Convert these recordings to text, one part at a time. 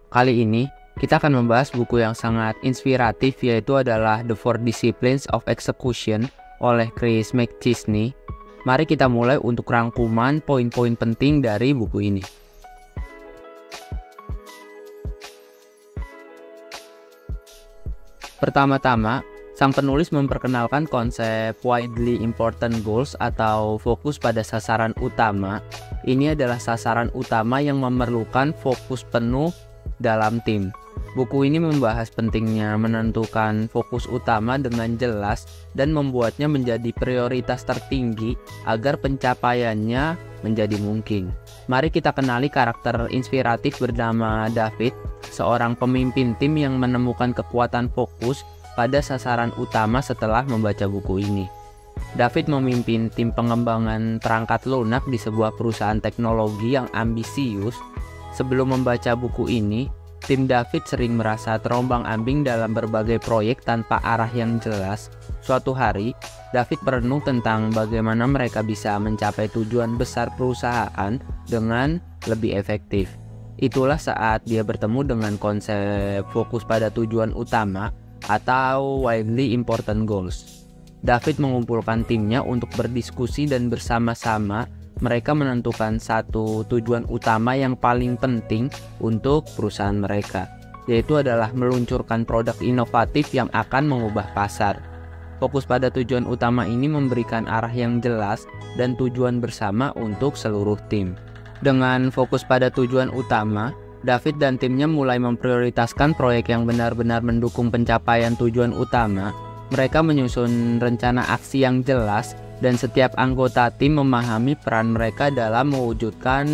Kali ini kita akan membahas buku yang sangat inspiratif, yaitu adalah The Four Disciplines of Execution oleh Chris McChesney. Mari kita mulai untuk rangkuman poin-poin penting dari buku ini. Pertama-tama, sang penulis memperkenalkan konsep widely important goals atau fokus pada sasaran utama. Ini adalah sasaran utama yang memerlukan fokus penuh dalam tim. Buku ini membahas pentingnya menentukan fokus utama dengan jelas dan membuatnya menjadi prioritas tertinggi agar pencapaiannya menjadi mungkin. Mari kita kenali karakter inspiratif bernama David, seorang pemimpin tim yang menemukan kekuatan fokus pada sasaran utama setelah membaca buku ini. David memimpin tim pengembangan perangkat lunak di sebuah perusahaan teknologi yang ambisius. Sebelum membaca buku ini, tim David sering merasa terombang-ambing dalam berbagai proyek tanpa arah yang jelas. Suatu hari, David merenung tentang bagaimana mereka bisa mencapai tujuan besar perusahaan dengan lebih efektif. Itulah saat dia bertemu dengan konsep fokus pada tujuan utama atau widely important goals. David mengumpulkan timnya untuk berdiskusi dan bersama-sama mereka menentukan satu tujuan utama yang paling penting untuk perusahaan mereka, yaitu adalah meluncurkan produk inovatif yang akan mengubah pasar. Fokus pada tujuan utama ini memberikan arah yang jelas dan tujuan bersama untuk seluruh tim. Dengan fokus pada tujuan utama, David dan timnya mulai memprioritaskan proyek yang benar-benar mendukung pencapaian tujuan utama. Mereka menyusun rencana aksi yang jelas dan setiap anggota tim memahami peran mereka dalam mewujudkan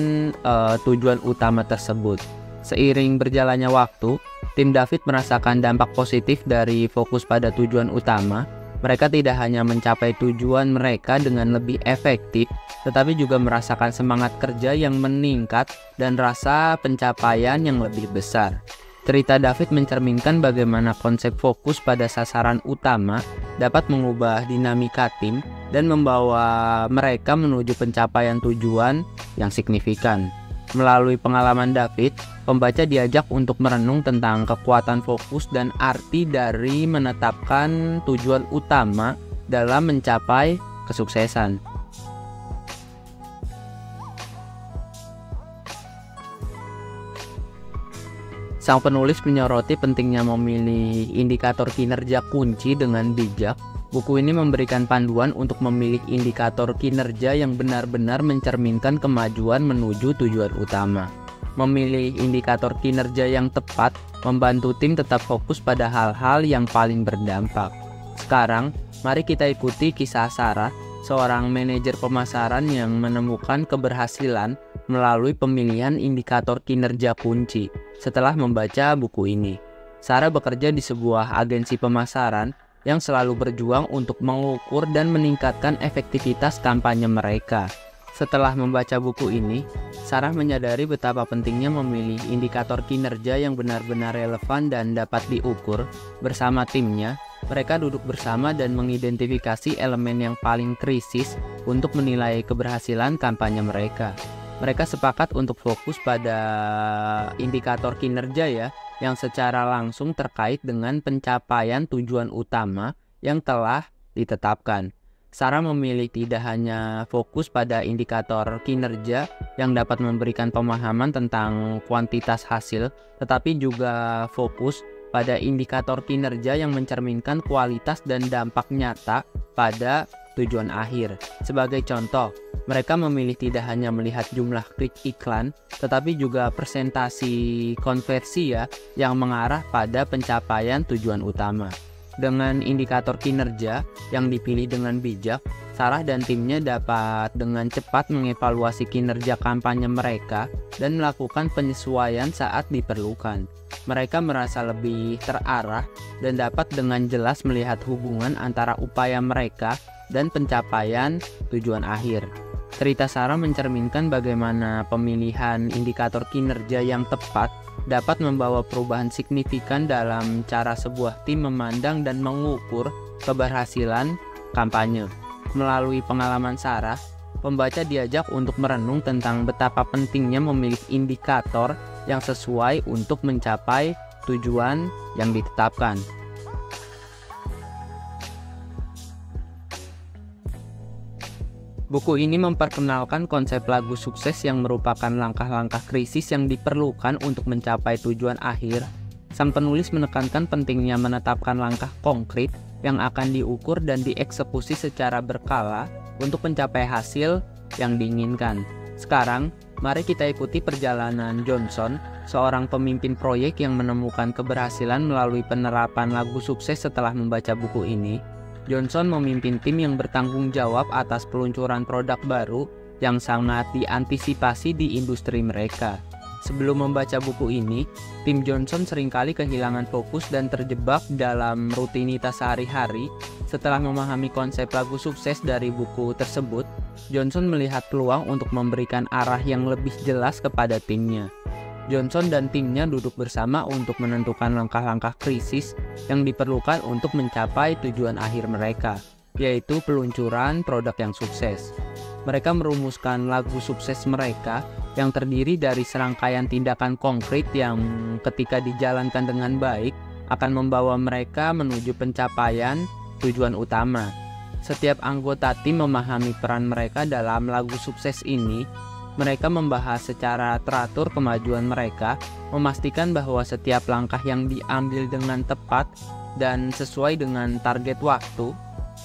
tujuan utama tersebut. Seiring berjalannya waktu, tim David merasakan dampak positif dari fokus pada tujuan utama. Mereka tidak hanya mencapai tujuan mereka dengan lebih efektif, tetapi juga merasakan semangat kerja yang meningkat dan rasa pencapaian yang lebih besar. Cerita David mencerminkan bagaimana konsep fokus pada sasaran utama dapat mengubah dinamika tim dan membawa mereka menuju pencapaian tujuan yang signifikan. Melalui pengalaman David, pembaca diajak untuk merenung tentang kekuatan fokus dan arti dari menetapkan tujuan utama dalam mencapai kesuksesan. Sang penulis menyoroti pentingnya memilih indikator kinerja kunci dengan bijak. Buku ini memberikan panduan untuk memilih indikator kinerja yang benar-benar mencerminkan kemajuan menuju tujuan utama. Memilih indikator kinerja yang tepat membantu tim tetap fokus pada hal-hal yang paling berdampak. Sekarang, mari kita ikuti kisah Sarah, seorang manajer pemasaran yang menemukan keberhasilan melalui pemilihan indikator kinerja kunci. Setelah membaca buku ini, Sarah bekerja di sebuah agensi pemasaran yang selalu berjuang untuk mengukur dan meningkatkan efektivitas kampanye mereka. Setelah membaca buku ini, Sarah menyadari betapa pentingnya memilih indikator kinerja yang benar-benar relevan dan dapat diukur. Bersama timnya, mereka duduk bersama dan mengidentifikasi elemen yang paling krisis untuk menilai keberhasilan kampanye mereka. Mereka sepakat untuk fokus pada indikator kinerja yang secara langsung terkait dengan pencapaian tujuan utama yang telah ditetapkan. Sarah memilih tidak hanya fokus pada indikator kinerja yang dapat memberikan pemahaman tentang kuantitas hasil, tetapi juga fokus pada indikator kinerja yang mencerminkan kualitas dan dampak nyata pada tujuan akhir. Sebagai contoh, mereka memilih tidak hanya melihat jumlah klik iklan, tetapi juga presentasi konversi yang mengarah pada pencapaian tujuan utama. Dengan indikator kinerja yang dipilih dengan bijak, Sarah dan timnya dapat dengan cepat mengevaluasi kinerja kampanye mereka dan melakukan penyesuaian saat diperlukan. Mereka merasa lebih terarah dan dapat dengan jelas melihat hubungan antara upaya mereka dan pencapaian tujuan akhir. Cerita Sarah mencerminkan bagaimana pemilihan indikator kinerja yang tepat dapat membawa perubahan signifikan dalam cara sebuah tim memandang dan mengukur keberhasilan kampanye. Melalui pengalaman Sarah, pembaca diajak untuk merenung tentang betapa pentingnya memilih indikator yang sesuai untuk mencapai tujuan yang ditetapkan. Buku ini memperkenalkan konsep lagu sukses yang merupakan langkah-langkah krisis yang diperlukan untuk mencapai tujuan akhir. Sang penulis menekankan pentingnya menetapkan langkah konkret yang akan diukur dan dieksekusi secara berkala untuk mencapai hasil yang diinginkan. Sekarang, mari kita ikuti perjalanan Johnson, seorang pemimpin proyek yang menemukan keberhasilan melalui penerapan lagu sukses setelah membaca buku ini. Johnson memimpin tim yang bertanggung jawab atas peluncuran produk baru yang sangat diantisipasi di industri mereka. Sebelum membaca buku ini, tim Johnson seringkali kehilangan fokus dan terjebak dalam rutinitas sehari-hari. Setelah memahami konsep lagu sukses dari buku tersebut, Johnson melihat peluang untuk memberikan arah yang lebih jelas kepada timnya. Johnson dan timnya duduk bersama untuk menentukan langkah-langkah krisis yang diperlukan untuk mencapai tujuan akhir mereka, yaitu peluncuran produk yang sukses. Mereka merumuskan lagu sukses mereka yang terdiri dari serangkaian tindakan konkret yang ketika dijalankan dengan baik akan membawa mereka menuju pencapaian tujuan utama. Setiap anggota tim memahami peran mereka dalam lagu sukses ini. Mereka membahas secara teratur kemajuan mereka, memastikan bahwa setiap langkah yang diambil dengan tepat dan sesuai dengan target waktu.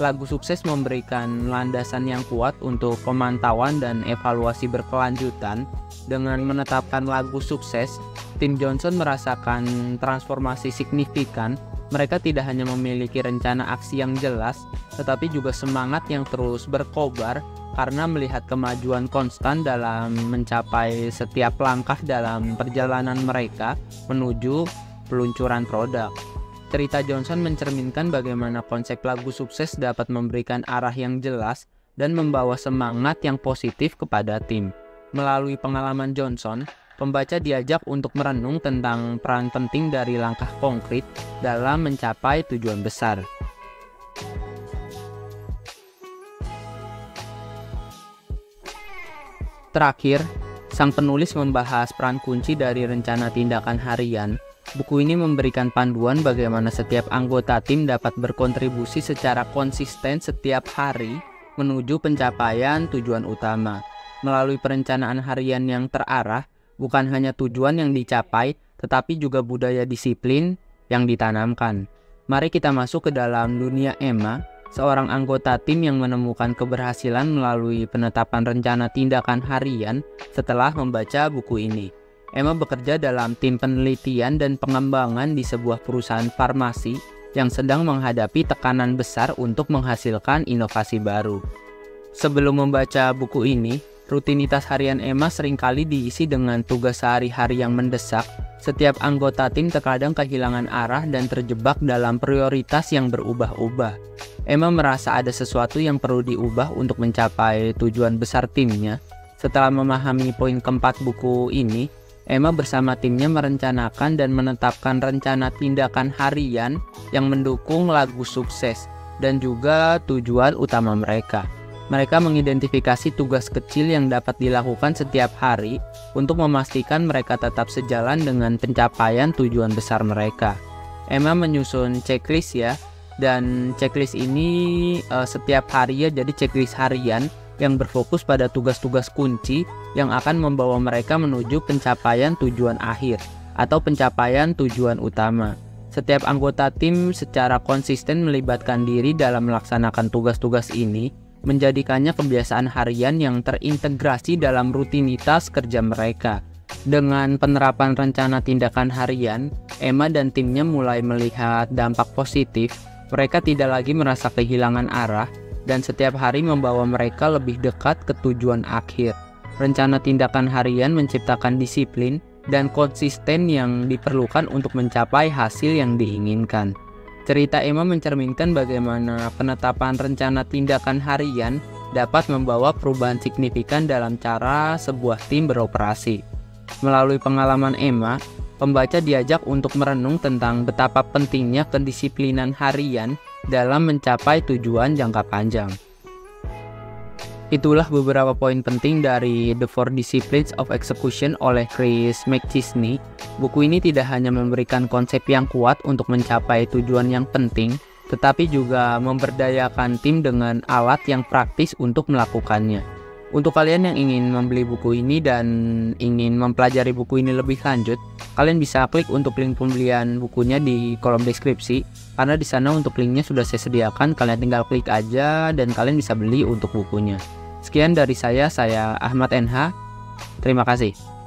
Lagu sukses memberikan landasan yang kuat untuk pemantauan dan evaluasi berkelanjutan. Dengan menetapkan lagu sukses, tim Johnson merasakan transformasi signifikan. Mereka tidak hanya memiliki rencana aksi yang jelas, tetapi juga semangat yang terus berkobar karena melihat kemajuan konstan dalam mencapai setiap langkah dalam perjalanan mereka menuju peluncuran produk. Cerita Johnson mencerminkan bagaimana konsep lagu sukses dapat memberikan arah yang jelas dan membawa semangat yang positif kepada tim. Melalui pengalaman Johnson, pembaca diajak untuk merenung tentang peran penting dari langkah konkret dalam mencapai tujuan besar. Terakhir, sang penulis membahas peran kunci dari rencana tindakan harian. Buku ini memberikan panduan bagaimana setiap anggota tim dapat berkontribusi secara konsisten setiap hari menuju pencapaian tujuan utama. Melalui perencanaan harian yang terarah, bukan hanya tujuan yang dicapai, tetapi juga budaya disiplin yang ditanamkan. Mari kita masuk ke dalam dunia Emma, seorang anggota tim yang menemukan keberhasilan melalui penetapan rencana tindakan harian setelah membaca buku ini. Emma bekerja dalam tim penelitian dan pengembangan di sebuah perusahaan farmasi yang sedang menghadapi tekanan besar untuk menghasilkan inovasi baru. Sebelum membaca buku ini, rutinitas harian Emma seringkali diisi dengan tugas sehari-hari yang mendesak. Setiap anggota tim terkadang kehilangan arah dan terjebak dalam prioritas yang berubah-ubah. Emma merasa ada sesuatu yang perlu diubah untuk mencapai tujuan besar timnya. Setelah memahami poin keempat buku ini, Emma bersama timnya merencanakan dan menetapkan rencana tindakan harian yang mendukung lagu sukses dan juga tujuan utama mereka. Mereka mengidentifikasi tugas kecil yang dapat dilakukan setiap hari untuk memastikan mereka tetap sejalan dengan pencapaian tujuan besar mereka. Emma menyusun checklist ya, dan checklist ini setiap hari ya, jadi checklist harian yang berfokus pada tugas-tugas kunci yang akan membawa mereka menuju pencapaian tujuan akhir atau pencapaian tujuan utama. Setiap anggota tim secara konsisten melibatkan diri dalam melaksanakan tugas-tugas ini, menjadikannya kebiasaan harian yang terintegrasi dalam rutinitas kerja mereka. Dengan penerapan rencana tindakan harian, Emma dan timnya mulai melihat dampak positif. Mereka tidak lagi merasa kehilangan arah, dan setiap hari membawa mereka lebih dekat ke tujuan akhir. Rencana tindakan harian menciptakan disiplin dan konsisten yang diperlukan untuk mencapai hasil yang diinginkan. Cerita Emma mencerminkan bagaimana penetapan rencana tindakan harian dapat membawa perubahan signifikan dalam cara sebuah tim beroperasi. Melalui pengalaman Emma, pembaca diajak untuk merenung tentang betapa pentingnya kedisiplinan harian dalam mencapai tujuan jangka panjang. Itulah beberapa poin penting dari The Four Disciplines of Execution oleh Chris McChesney. Buku ini tidak hanya memberikan konsep yang kuat untuk mencapai tujuan yang penting, tetapi juga memberdayakan tim dengan alat yang praktis untuk melakukannya. Untuk kalian yang ingin membeli buku ini dan ingin mempelajari buku ini lebih lanjut, kalian bisa klik untuk link pembelian bukunya di kolom deskripsi, karena di sana untuk linknya sudah saya sediakan. Kalian tinggal klik aja dan kalian bisa beli untuk bukunya. Sekian dari saya Ahmad NH. Terima kasih.